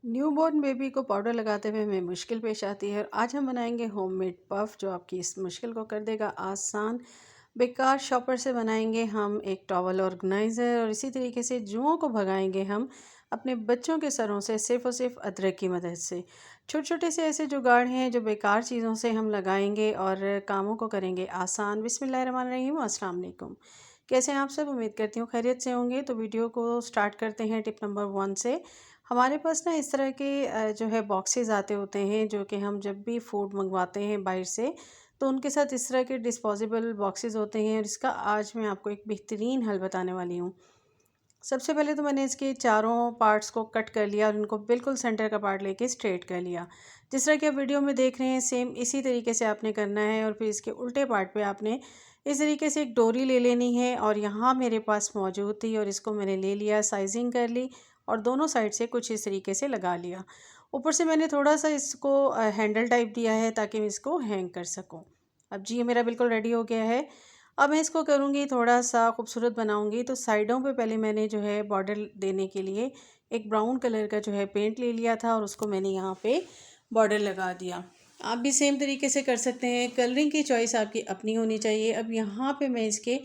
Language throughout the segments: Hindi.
न्यूबॉर्न बेबी को पाउडर लगाते हुए हमें मुश्किल पेश आती है और आज हम बनाएंगे होममेड पफ जो आपकी इस मुश्किल को कर देगा आसान। बेकार शॉपर से बनाएंगे हम एक टॉवल ऑर्गेनाइज़र और इसी तरीके से जुओं को भगाएंगे हम अपने बच्चों के सरों से सिर्फ और सिर्फ अदरक की मदद से। छोटे छोटे से ऐसे जुगाड़ हैं जो बेकार चीज़ों से हम लगाएंगे और कामों को करेंगे आसान। बिस्मिल्लाहिर्रहमानिर्रहीम, अस्सलाम वालेकुम। कैसे हैं आप सब? उम्मीद करती हूँ खैरियत से होंगे। तो वीडियो को स्टार्ट करते हैं टिप नंबर 1 से। हमारे पास ना इस तरह के जो है बॉक्सेस आते होते हैं जो कि हम जब भी फूड मंगवाते हैं बाहर से, तो उनके साथ इस तरह के डिस्पोजेबल बॉक्सेस होते हैं और इसका आज मैं आपको एक बेहतरीन हल बताने वाली हूँ। सबसे पहले तो मैंने इसके चारों पार्ट्स को कट कर लिया और इनको बिल्कुल सेंटर का पार्ट लेके स्ट्रेट कर लिया। जिस तरह कि आप वीडियो में देख रहे हैं सेम इसी तरीके से आपने करना है और फिर इसके उल्टे पार्ट पे आपने इस तरीके से एक डोरी ले लेनी है और यहाँ मेरे पास मौजूद थी और इसको मैंने ले लिया, साइजिंग कर ली और दोनों साइड से कुछ इस तरीके से लगा लिया। ऊपर से मैंने थोड़ा सा इसको हैंडल टाइप दिया है ताकि मैं इसको हैंग कर सकूँ। अब जी ये मेरा बिल्कुल रेडी हो गया है। अब मैं इसको करूँगी थोड़ा सा खूबसूरत बनाऊँगी, तो साइडों पे पहले मैंने जो है बॉर्डर देने के लिए एक ब्राउन कलर का जो है पेंट ले लिया था और उसको मैंने यहाँ पे बॉर्डर लगा दिया। आप भी सेम तरीके से कर सकते हैं, कलरिंग की चॉइस आपकी अपनी होनी चाहिए। अब यहाँ पे मैं इसके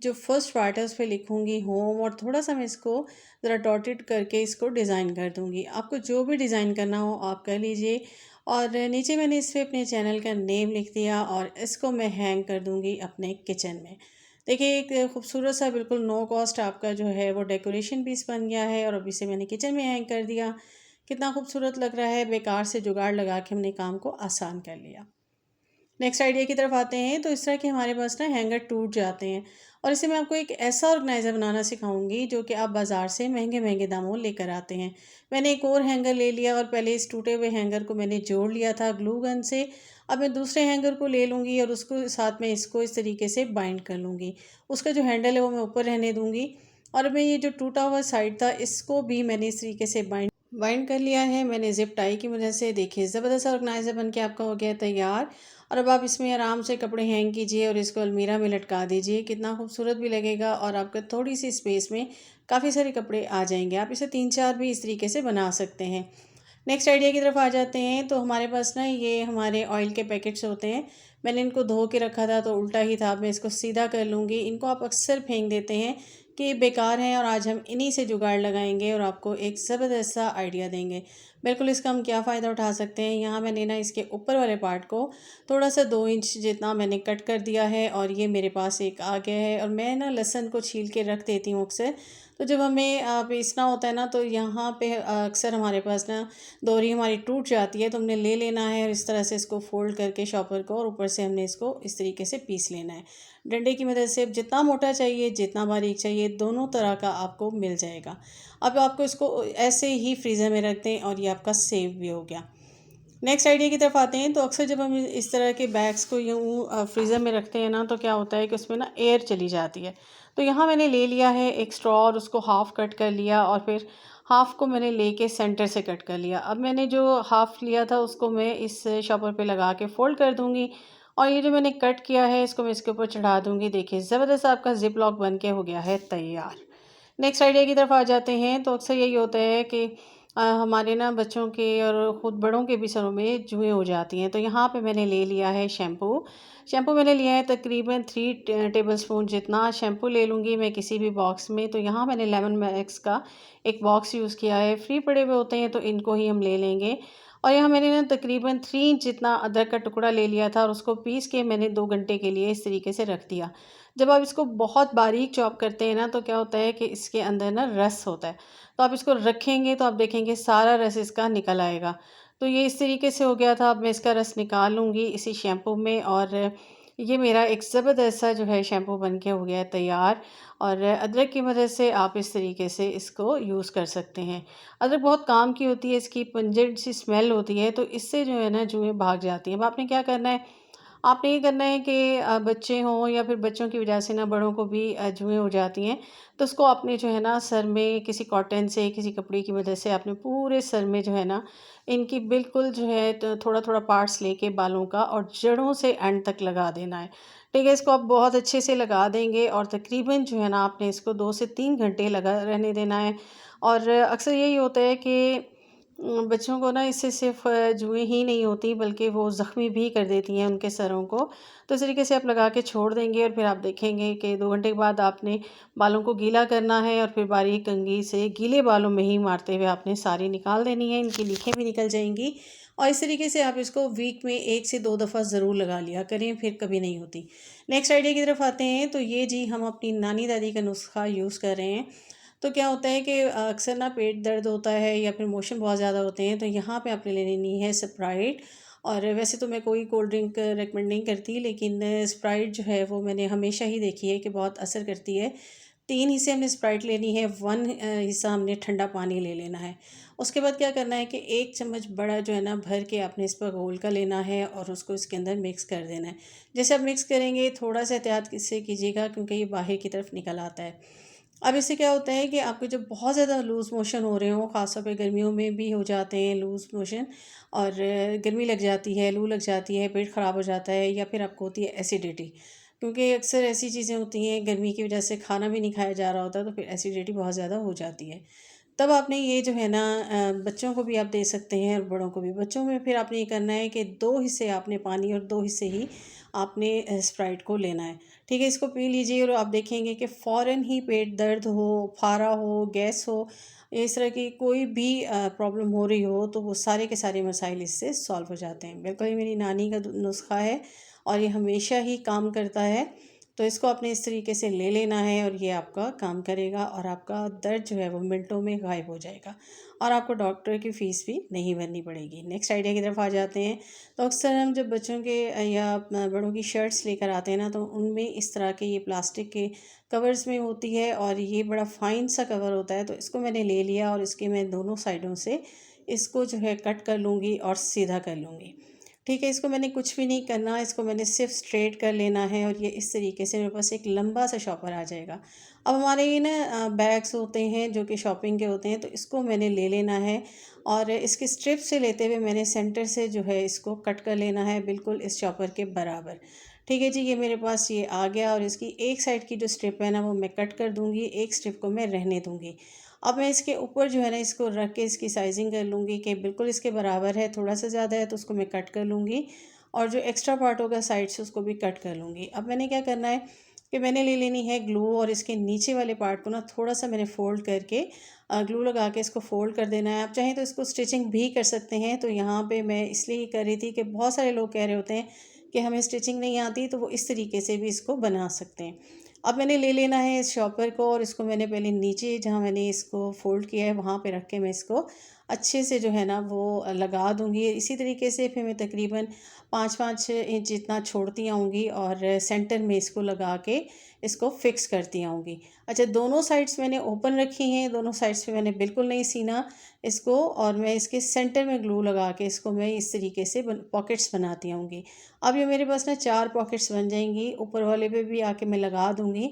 जो फर्स्ट पार्ट है उस पर लिखूँगी होम और थोड़ा सा मैं इसको ज़रा डॉटेड करके इसको डिज़ाइन कर दूँगी। आपको जो भी डिज़ाइन करना हो आप कर लीजिए। और नीचे मैंने इस पे अपने चैनल का नेम लिख दिया और इसको मैं हैंग कर दूँगी अपने किचन में। देखिए एक खूबसूरत सा बिल्कुल नो कॉस्ट आपका जो है वो डेकोरेशन पीस बन गया है और अभी से मैंने किचन में हैंग कर दिया। कितना खूबसूरत लग रहा है, बेकार से जुगाड़ लगा के हमने काम को आसान कर लिया। नेक्स्ट आइडिया की तरफ आते हैं। तो इस तरह के हमारे पास ना हैंगर टूट जाते हैं और इसे मैं आपको एक ऐसा ऑर्गेनाइज़र बनाना सिखाऊंगी जो कि आप बाज़ार से महंगे महंगे दामों लेकर आते हैं। मैंने एक और हैंगर ले लिया और पहले इस टूटे हुए हैंगर को मैंने जोड़ लिया था ग्लू गन से। अब मैं दूसरे हैंगर को ले लूँगी और उसको साथ में इसको इस तरीके से बाइंड कर लूँगी। उसका जो हैंडल है वो मैं ऊपर रहने दूँगी और मैं ये जो टूटा हुआ साइड था इसको भी मैंने इस तरीके से बाइंड कर लिया है मैंने ज़िप टाई की मदद से। देखिए ज़बरदस्त ऑर्गेनाइज़र बन के आपका हो गया है तैयार। और अब आप इसमें आराम से कपड़े हैंग कीजिए और इसको अलमीरा में लटका दीजिए। कितना खूबसूरत भी लगेगा और आपका थोड़ी सी स्पेस में काफ़ी सारे कपड़े आ जाएंगे। आप इसे 3-4 भी इस तरीके से बना सकते हैं। नेक्स्ट आइडिया की तरफ आ जाते हैं। तो हमारे पास ना ये हमारे ऑयल के पैकेट्स होते हैं। मैंने इनको धो के रखा था तो उल्टा ही था। मैं इसको सीधा कर लूँगी। इनको आप अक्सर फेंक देते हैं कि ये बेकार हैं और आज हम इन्हीं से जुगाड़ लगाएंगे और आपको एक ज़बरदस्त सा आइडिया देंगे। बिल्कुल इसका हम क्या फ़ायदा उठा सकते हैं। यहाँ मैंने ना इसके ऊपर वाले पार्ट को थोड़ा सा 2 इंच जितना मैंने कट कर दिया है और ये मेरे पास एक आ गया है। और मैं ना लहसुन को छील के रख देती हूँ अक्सर। तो जब हमें पीसना होता है ना तो यहाँ पे अक्सर हमारे पास ना दोरी हमारी टूट जाती है, तो हमने ले लेना है और इस तरह से इसको फोल्ड करके शॉपर को और ऊपर से हमने इसको इस तरीके से पीस लेना है। डंडे की मदद से जितना मोटा चाहिए जितना बारीक चाहिए दोनों तरह का आपको मिल जाएगा। अब आपको इसको ऐसे ही फ्रीज़र में रख दें और ये आपका सेव भी हो गया। नेक्स्ट आइडिया की तरफ आते हैं। तो अक्सर जब हम इस तरह के बैग्स को यूँ फ्रीज़र में रखते हैं ना तो क्या होता है कि उसमें ना एयर चली जाती है। तो यहाँ मैंने ले लिया है एक स्ट्रॉ और उसको हाफ़ कट कर लिया और फिर हाफ़ को मैंने लेके सेंटर से कट कर लिया। अब मैंने जो हाफ़ लिया था उसको मैं इस शॉपर पे लगा के फ़ोल्ड कर दूँगी और ये जो मैंने कट किया है इसको मैं इसके ऊपर चढ़ा दूँगी। देखिए ज़बरदस्त आपका ज़िप लॉक बन के हो गया है तैयार। नेक्स्ट आइडिया की तरफ आ जाते हैं। तो अक्सर यही होता है कि हमारे ना बच्चों के और ख़ुद बड़ों के भी सरों में जुएँ हो जाती हैं। तो यहाँ पे मैंने ले लिया है शैम्पू। शैम्पू मैंने लिया है तकरीबन 3 टेबलस्पून जितना शैम्पू ले लूँगी मैं किसी भी बॉक्स में। तो यहाँ मैंने लेमन मैक्स का एक बॉक्स यूज़ किया है। फ्री पड़े हुए होते हैं तो इनको ही हम ले लेंगे। और यहाँ मैंने ना तकरीबन 3 इंच जितना अदरक का टुकड़ा ले लिया था और उसको पीस के मैंने 2 घंटे के लिए इस तरीके से रख दिया। जब आप इसको बहुत बारीक चॉप करते हैं ना तो क्या होता है कि इसके अंदर ना रस होता है। तो आप इसको रखेंगे तो आप देखेंगे सारा रस इसका निकल आएगा। तो ये इस तरीके से हो गया था। अब मैं इसका रस निकाल लूँगी इसी शैम्पू में और ये मेरा एक ज़बरदस्त सा जो है शैम्पू बन के हो गया है तैयार। और अदरक की मदद से आप इस तरीके से इसको यूज़ कर सकते हैं। अदरक बहुत काम की होती है, इसकी पंजेंट सी स्मेल होती है तो इससे जो है ना जुएँ भाग जाती हैं। अब आपने क्या करना है, आपने ये करना है कि बच्चे हों या फिर बच्चों की वजह से ना बड़ों को भी जुएँ हो जाती हैं। तो उसको आपने जो है ना सर में किसी कॉटन से किसी कपड़े की मदद से आपने पूरे सर में जो है ना इनकी बिल्कुल जो है तो थोड़ा-थोड़ा पार्ट्स लेके बालों का और जड़ों से एंड तक लगा देना है। ठीक है, इसको आप बहुत अच्छे से लगा देंगे और तकरीबन जो है ना आपने इसको 2 से 3 घंटे लगा रहने देना है। और अक्सर यही होता है कि बच्चों को ना इससे सिर्फ जुएँ ही नहीं होती बल्कि वो ज़ख्मी भी कर देती हैं उनके सरों को। तो इस तरीके से आप लगा के छोड़ देंगे और फिर आप देखेंगे कि 2 घंटे के बाद आपने बालों को गीला करना है और फिर बारीक कंघी से गीले बालों में ही मारते हुए आपने सारी निकाल देनी है, इनकी लीखें भी निकल जाएँगी। और इस तरीके से आप इसको वीक में 1 से 2 दफ़ा ज़रूर लगा लिया करें, फिर कभी नहीं होती। नेक्स्ट आइडिया की तरफ आते हैं, तो ये जी हम अपनी नानी-दादी का नुस्ख़ा यूज़ कर रहे हैं। तो क्या होता है कि अक्सर ना पेट दर्द होता है या फिर मोशन बहुत ज़्यादा होते हैं, तो यहाँ पे आपने ले लेनी है स्प्राइट। और वैसे तो मैं कोई कोल्ड ड्रिंक रेकमेंड नहीं करती, लेकिन स्प्राइट जो है वो मैंने हमेशा ही देखी है कि बहुत असर करती है। 3 हिस्से हमने स्प्राइट लेनी है, 1 हिस्सा हमने ठंडा पानी ले लेना है। उसके बाद क्या करना है कि 1 चम्मच बड़ा जो है ना भर के आपने इस पर घोल का लेना है और उसको इसके अंदर मिक्स कर देना है। जैसे आप मिक्स करेंगे थोड़ा-सा एहतियात से कीजिएगा, क्योंकि ये बाहर की तरफ निकल आता है। अब इससे क्या होता है कि आपको जब बहुत ज़्यादा लूज़ मोशन हो रहे हों, ख़ासतौर पे गर्मियों में भी हो जाते हैं लूज़ मोशन, और गर्मी लग जाती है, लू लग जाती है, पेट ख़राब हो जाता है या फिर आपको होती है एसिडिटी। क्योंकि अक्सर ऐसी चीज़ें होती हैं गर्मी की वजह से खाना भी नहीं खाया जा रहा होता, तो फिर एसिडिटी बहुत ज़्यादा हो जाती है। तब आपने ये जो है ना बच्चों को भी आप दे सकते हैं और बड़ों को भी। बच्चों में फिर आपने ये करना है कि 2 हिस्से आपने पानी और 2 हिस्से ही आपने स्प्राइट को लेना है। ठीक है, इसको पी लीजिए और आप देखेंगे कि फ़ौरन ही पेट दर्द हो, फारा हो, गैस हो, इस तरह की कोई भी प्रॉब्लम हो रही हो, तो वो सारे के सारे मसाइल इससे सॉल्व हो जाते हैं। बिल्कुल ये मेरी नानी का नुस्ख़ा है और ये हमेशा ही काम करता है। तो इसको आपने इस तरीके से ले लेना है और ये आपका काम करेगा और आपका दर्द जो है वो मिनटों में गायब हो जाएगा और आपको डॉक्टर की फ़ीस भी नहीं भरनी पड़ेगी। नेक्स्ट आइडिया की तरफ आ जाते हैं। तो अक्सर हम जब बच्चों के या बड़ों की शर्ट्स लेकर आते हैं ना, तो उनमें इस तरह के ये प्लास्टिक के कवर्स में होती है और ये बड़ा फाइन सा कवर होता है। तो इसको मैंने ले लिया और इसके मैं दोनों साइडों से इसको जो है कट कर लूँगी और सीधा कर लूँगी। ठीक है, इसको मैंने कुछ भी नहीं करना, इसको मैंने सिर्फ स्ट्रेट कर लेना है और ये इस तरीके से मेरे पास एक लंबा सा शॉपर आ जाएगा। अब हमारे ये ना बैग्स होते हैं जो कि शॉपिंग के होते हैं, तो इसको मैंने ले लेना है और इसके स्ट्रिप से लेते हुए मैंने सेंटर से जो है इसको कट कर लेना है बिल्कुल इस चॉपर के बराबर। ठीक है जी, ये मेरे पास ये आ गया और इसकी एक साइड की जो स्ट्रिप है ना वो मैं कट कर दूँगी, एक स्ट्रिप को मैं रहने दूँगी। अब मैं इसके ऊपर जो है ना इसको रख के इसकी साइज़िंग कर लूँगी कि बिल्कुल इसके बराबर है, थोड़ा-सा ज़्यादा है तो उसको मैं कट कर लूँगी और जो एक्स्ट्रा पार्ट होगा साइड से उसको भी कट कर लूँगी। अब मैंने क्या करना है कि मैंने ले लेनी है ग्लू और इसके नीचे वाले पार्ट को ना थोड़ा-सा मैंने फ़ोल्ड करके ग्लू लगा के इसको फ़ोल्ड कर देना है। आप चाहें तो इसको स्टिचिंग भी कर सकते हैं, तो यहाँ पे मैं इसलिए कर रही थी कि बहुत सारे लोग कह रहे होते हैं कि हमें स्टिचिंग नहीं आती, तो वो इस तरीके से भी इसको बना सकते हैं। अब मैंने ले लेना है इस शॉपर को और इसको मैंने पहले नीचे जहाँ मैंने इसको फ़ोल्ड किया है वहाँ पे रख के मैं इसको अच्छे से जो है ना वो लगा दूँगी। इसी तरीके से फिर मैं तकरीबन 5-5 इंच जितना छोड़ती आऊँगी और सेंटर में इसको लगा के इसको फ़िक्स करती आऊँगी। अच्छा, दोनों साइड्स मैंने ओपन रखी हैं, दोनों साइड्स पे मैंने बिल्कुल नहीं सीना इसको और मैं इसके सेंटर में ग्लू लगा के इसको मैं इस तरीके से पॉकेट्स बनाती आऊँगी। अब ये मेरे पास ना 4 पॉकेट्स बन जाएँगी, ऊपर वाले पे भी आके मैं लगा दूँगी।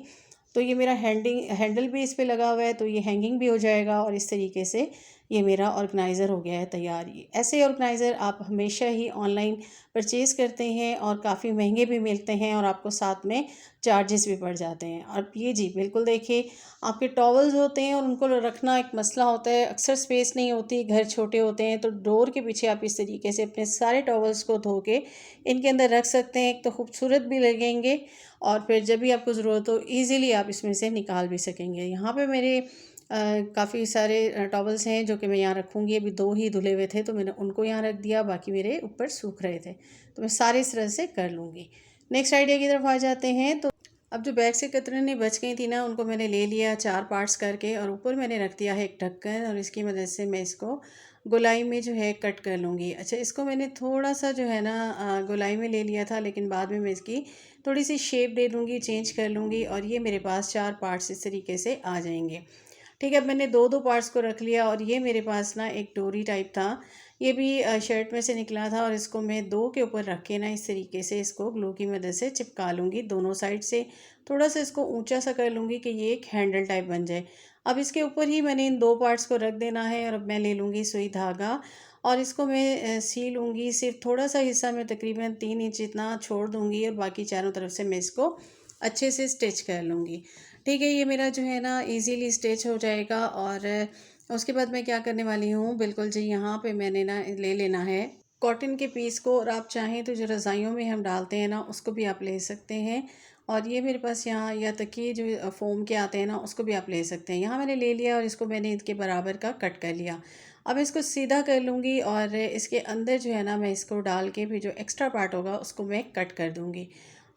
तो ये मेरा हैंडल भी इस पे लगा हुआ है, तो ये हैंगिंग भी हो जाएगा और इस तरीके से ये मेरा ऑर्गेनाइज़र हो गया है तैयार। ये ऐसे ऑर्गेनाइज़र आप हमेशा ही ऑनलाइन परचेज़ करते हैं और काफ़ी महंगे भी मिलते हैं और आपको साथ में चार्जेस भी पड़ जाते हैं। और ये जी बिल्कुल देखिए, आपके टॉवल्स होते हैं और उनको रखना एक मसला होता है, अक्सर स्पेस नहीं होती, घर छोटे होते हैं, तो डोर के पीछे आप इस तरीके से अपने सारे टॉवल्स को धो के इनके अंदर रख सकते हैं। एक तो खूबसूरत भी लगेंगे और फिर जब भी आपको ज़रूरत हो ईज़िली आप इसमें से निकाल भी सकेंगे। यहाँ पे मेरे काफ़ी सारे टॉवल्स हैं जो कि मैं यहाँ रखूँगी। अभी 2 ही धुले हुए थे तो मैंने उनको यहाँ रख दिया, बाकी मेरे ऊपर सूख रहे थे। तो मैं सारे इस तरह से कर लूँगी। नेक्स्ट आइडिया की तरफ आ जाते हैं। तो अब जो बैग से कतरनें बच गई थी ना, उनको मैंने ले लिया 4 पार्ट्स करके और ऊपर मैंने रख दिया है एक ढक्कन और इसकी मदद से मैं इसको गोलाई में जो है कट कर लूँगी। अच्छा, इसको मैंने थोड़ा-सा जो है ना गोलाई में ले लिया था, लेकिन बाद में मैं इसकी थोड़ी-सी शेप दे दूँगी, चेंज कर लूँगी और ये मेरे पास 4 पार्ट्स इस तरीके से आ जाएँगे। ठीक है, अब मैंने 2-2 पार्ट्स को रख लिया और ये मेरे पास ना एक डोरी टाइप था। ये भी शर्ट में से निकला था और इसको मैं 2 के ऊपर रख के ना इस तरीके से इसको ग्लू की मदद से चिपका लूँगी दोनों साइड से। थोड़ा-सा इसको ऊँचा सा कर लूँगी कि ये एक हैंडल टाइप बन जाए। अब इसके ऊपर ही मैंने इन 2 पार्ट्स को रख देना है और अब मैं ले लूँगी सुई धागा और इसको मैं सी लूँगी। सिर्फ़ थोड़ा-सा हिस्सा मैं तकरीबन 3 इंच इतना छोड़ दूँगी और बाकी चारों तरफ से मैं इसको अच्छे से स्टिच कर लूँगी। ठीक है, ये मेरा जो है ना इजीली स्टिच हो जाएगा और उसके बाद मैं क्या करने वाली हूँ, बिल्कुल जी यहाँ पे मैंने ना ले लेना है कॉटन के पीस को, और आप चाहें तो जो रज़ाइयों में हम डालते हैं ना उसको भी आप ले सकते हैं। और ये मेरे पास यहाँ या तकिए जो फ़ोम के आते हैं ना उसको भी आप ले सकते हैं। यहाँ मैंने ले लिया और इसको मैंने इनके बराबर का कट कर लिया। अब इसको सीधा कर लूँगी और इसके अंदर जो है ना मैं इसको डाल के भी जो एक्स्ट्रा पार्ट होगा उसको मैं कट कर दूँगी।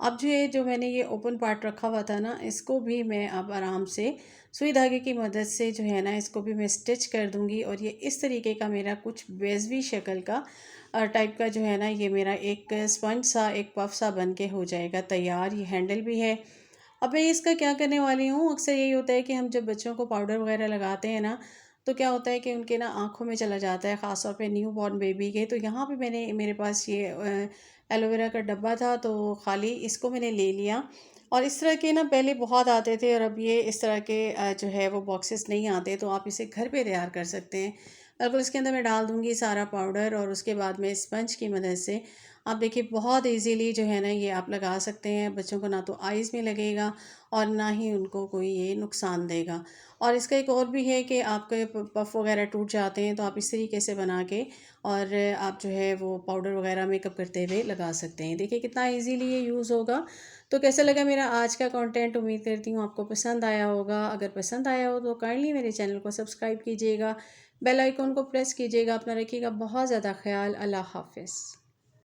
अब जो मैंने ये ओपन पार्ट रखा हुआ था ना इसको भी मैं अब आराम से सुई धागे की मदद से जो है ना इसको भी मैं स्टिच कर दूंगी। और ये इस तरीके का मेरा कुछ बेजवी शक्ल का टाइप का जो है ना ये मेरा एक स्पंज सा एक पफ सा बन के हो जाएगा तैयार। ये हैंडल भी है। अब मैं इसका क्या करने वाली हूँ, अक्सर यही होता है कि हम जब बच्चों को पाउडर वगैरह लगाते हैं ना तो क्या होता है कि उनके ना आँखों में चला जाता है, ख़ास तौर पे न्यू बॉर्न बेबी के। तो यहाँ पे मेरे पास ये एलोवेरा का डब्बा था तो खाली इसको मैंने ले लिया। और इस तरह के ना पहले बहुत आते थे और अब ये इस तरह के जो है वो बॉक्सेस नहीं आते, तो आप इसे घर पे तैयार कर सकते हैं। बिल्कुल इसके अंदर मैं डाल दूँगी सारा पाउडर और उसके बाद में स्पंज की मदद से आप देखिए बहुत इजीली जो है ना ये आप लगा सकते हैं। बच्चों को ना तो आइज़ में लगेगा और ना ही उनको कोई ये नुकसान देगा। और इसका एक और भी है कि आपके पफ वगैरह टूट जाते हैं तो आप इस तरीके से बना के और आप जो है वो पाउडर वगैरह मेकअप करते हुए लगा सकते हैं। देखिए कितना इजीली ये यूज़ होगा। तो कैसा लगा मेरा आज का कंटेंट, उम्मीद करती हूँ आपको पसंद आया होगा। अगर पसंद आया हो तो काइंडली मेरे चैनल को सब्सक्राइब कीजिएगा, बेल आइकॉन को प्रेस कीजिएगा। अपना रखिएगा बहुत ज़्यादा ख्याल। अल्लाह हाफ़िज़।